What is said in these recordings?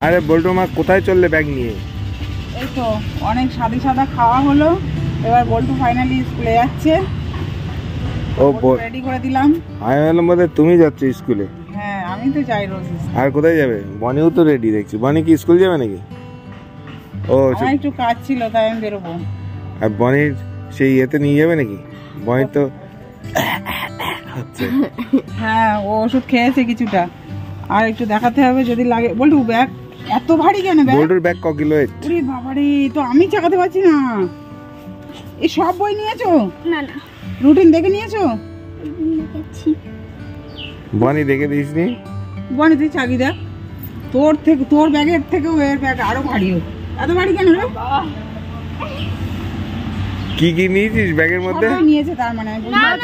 আরে বল্টু মা কোথায় চললে ব্যাগ নিয়ে? এই তো অনেক সাদা সাদা খাওয়া হলো, এবার বল্টু ফাইনালি স্কুলে যাচ্ছে। ও রেডি করে দিলাম। আমি বললাম বোধ তুমি যাচ্ছ স্কুলে। হ্যাঁ আমি তো যাই রোজ। আর কোথায় যাবে? বনিও তো রেডি দেখছি। বনি কি স্কুল যাবে নাকি? ও আমার একটু কাজ ছিল তাই আমি বেরোবো। আর বনির সেই ইয়েতে নিয়ে যাবে নাকি? বনি তো হ্যাঁ ও ওষুধ খেয়েছে কিছুটা, আর একটু দেখাতে হবে যদি লাগে। বল্টু ব্যাগ এত ভারী কেন? বল্টুর ব্যাগ ক কিলো? ওরে বাবারে, তো আমি চাকাতে পারছি না। এই সব বই নিয়েছো? না না, রুটিন দেখে নিয়েছো? দেখেছি। বনি দেখে দিসনি? বনি তুই চাবি দেখ, তোর ব্যাগের থেকেও এর ব্যাগ আরো ভারী। এত ভারী কেন রে? কি কি নিয়েছিস ব্যাগের মধ্যে? নিয়েছে তার মানে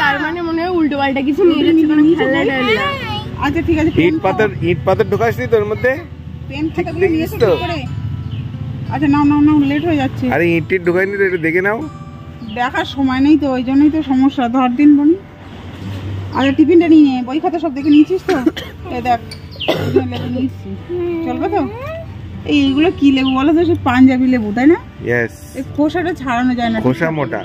তার মানে মনে হয় উল্টো পাল্টা কিছু নিয়ে গেছে, কোনো খেলনা টেলনা। আচ্ছা ঠিক আছে। ইট পাথর ঢোকাসনি তোর মধ্যে? পেন খাতাগুলো নিয়েছো তো করে? আচ্ছা নাও লেট হয়ে যাচ্ছে। আরে ইট ঢোকাইনি তো, এটা দেখে নাও। দেখার সময় নেই তো, ওই জন্যই তো সমস্যা। ধর দিন বনি। আরে টিফিনটা নিয়ে নে, বই খাতা সব দেখে নিয়েছিস তো? এই দেখ লেবু নিয়েছি, চলবে তো? এইগুলো কি লেবু বলো তো? সব পাঞ্জাবি লেবু তাই না? ইয়েস। এই খোসাটা ছাড়ানো যায় না। খোসা মোটা,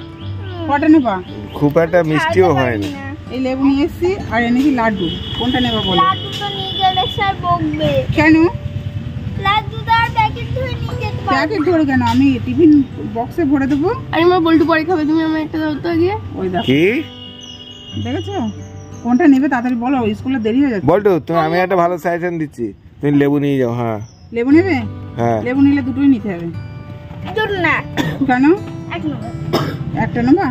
কটা নেবা? খুব একটা মিষ্টিও হয় না। এই লেবু নিয়ে এসছি আর এনেছি লাড্ডু। কোনটা নেবা বলো? লাড্ডু তো নিয়ে গেলে স্যার বকবে। কেন? লাড্ডু তার প্যাকেট ধরে নিয়ে যেতে পারবে। প্যাকেট ধরে কেন? আমি টিফিন বক্সে ভরে দেবো। আরে মা বল্টু পরে খাবে, তুমি আমার একটা দাও তো আগে। ওই দেখো, কি দেখেছো? কোনটা নেবে তাড়াতাড়ি বলো, স্কুলে দেরি হয়ে যাচ্ছে। বল্টু তুমি, আমি একটা ভালো সাজেশন দিচ্ছি, তুমি লেবু নিয়ে যাও। হ্যাঁ লেবু নেবে? হ্যাঁ লেবু নিলে দুটোই নিতে হবে। দুটো না, কেন? এক নম্বর। একটা নেবা?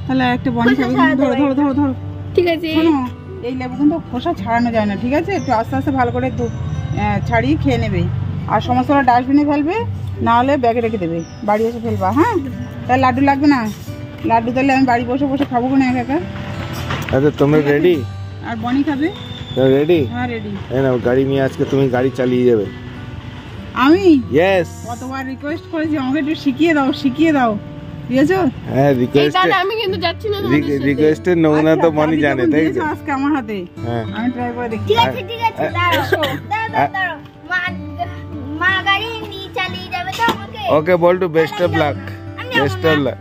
তাহলে একটা বনি খাবে। ধরো ধরো ধরো ধরো। ঠিক আছে। শোনো, এই লেবু কিন্তু খোসা ছাড়ানো যায় না, ঠিক আছে? একটু আস্তে আস্তে ভালো করে ছাড়িয়ে খেয়ে নেবে। আর সমস্তটা ডাস্টবিনে ফেলবে, না হলে ব্যাগে রেখে দেবে, বাড়ি এসে ফেলবা। হ্যাঁ তাহলে লাড্ডু লাগবে না? লাড্ডু তাহলে আমি বাড়ি বসে বসে খাবো না একা একা। আচ্ছা তুমি রেডি? আর বনি খাবে? রেডি? হ্যাঁ রেডি। এই নাও গাড়ি নিয়ে, আজকে তুমি গাড়ি চালিয়ে যাবে। আমি ইয়েস। কতবার রিকোয়েস্ট করেছি আমাকে একটু শিখিয়ে দাও, বুঝেছো? হ্যাঁ রিকোয়েস্ট, আমি কিন্তু যাচ্ছি না তোমাদের সাথে। রিকোয়েস্টের নমুনা তো মনি জানে তাই তো? আজকে আমার হাতে। হ্যাঁ আমি ট্রাই করে দেখি। ঠিক আছে দাঁড়াও। মা গাড়ি নিয়ে চালিয়ে যাবে তো আমাকে। Okay Boltu, best of luck. Best of luck.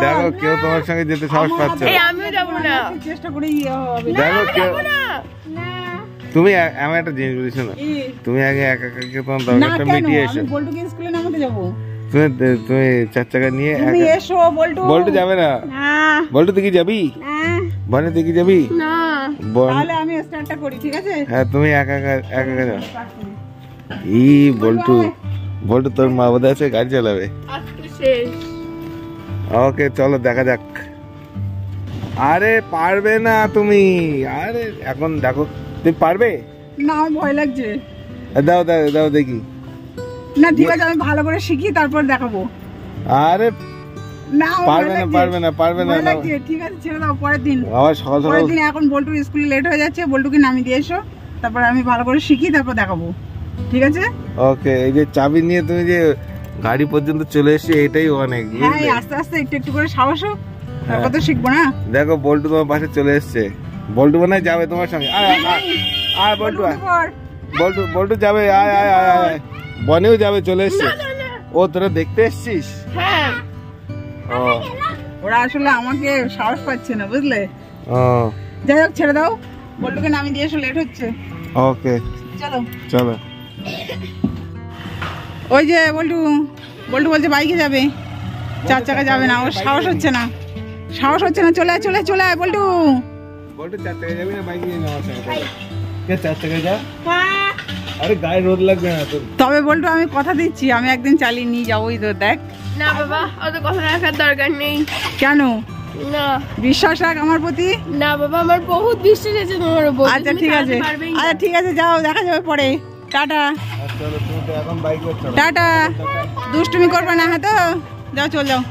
দেখো কেউ তোমার সঙ্গে যেতে সাহস পাচ্ছে না। আমিও যাবো না। চেষ্টা করে হবে। দেখো কেউ, না তুমি আমি একটা জিনিস বলি শোনো, তুমি আগে একা একা তোমার দরকারটা মিটিয়ে এসো। আমি বল্টুকে স্কুলে নামাতে যাবো। তুমি চার চাকা নিয়ে তুমি এসো। বল্টু যাবে না? বল্টু তুই কি যাবি? বনে তুই কি যাবি? না তাহলে আমি স্টার্টটা করি, ঠিক আছে? হ্যাঁ তুমি একা একা যাও। বল্টু তোর মা বোধ আছে গাড়ি চালাবে। আজকে শেষ। ওকে চলো দেখা যাক। আরে পারবে না তুমি? আরে এখন দেখো তুমি পারবে না, আমার ভয় লাগছে। দাও দাও দাও দেখি। না ঠিক আছে, আমি ভালো করে শিখি তারপর দেখাবো। আরে না পারবে না। ঠিক আছে ছেড়ে দাও, পরের দিন। আবার সকাল সকাল এখন বল্টুর স্কুলে লেট হয়ে যাচ্ছে, বল্টুকে নামিয়ে দিয়ে এসো, তারপর আমি ভালো করে শিখি তারপর দেখাবো, ঠিক আছে? ওকে। এই যে চাবি নিয়ে তুমি যে গাড়ি পর্যন্ত চলে এসেছো এটাই অনেক। হ্যাঁ আস্তে আস্তে একটু করে সাহস হোক, তারপর তো শিখবো না। দেখো বল্টু তোমার পাশে চলে এসছে। বল্টু মনে হয় যাবে তোমার সঙ্গে। আয় বল্টু, বল্টু যাবে। আয় বনেও যাবে, চলে এসছে। ও তোরা দেখতে এসছিস? হ্যাঁ ও ওরা আসলে আমাকে সাহস পাচ্ছে না, বুঝলে? ও যাই হোক ছেড়ে দাও, বল্টুকে নামিয়ে দিয়ে এসো, লেট হচ্ছে। ওকে চলো। ওই যে বল্টু বলছে বাইকে যাবে, চার চাকা যাবে না। ওর সাহস হচ্ছে না। চলে আয় বল্টু। চার চাকা যাবি না বাইক নিয়ে যাওয়ার সঙ্গে? চার চাকা যা। আরে গায়ে রোদ লাগবে না তোর। তবে বল্টু আমি কথা দিচ্ছি, আমি একদিন চালিয়ে নিয়ে যাবোই তো, দেখ। না বাবা, অত কথা রাখার দরকার নেই। কেন? না বিশ্বাস রাখ আমার প্রতি। না বাবা, আমার বহুত বিশ্বাস আছে তোমার উপর। আচ্ছা ঠিক আছে যাও, দেখা যাবে পরে। টাটা। চলো তুমি তো এখন বাইক চালাও। টাটা, দুষ্টুমি করবে না। হ্যাঁ তো যাও, চল যাও।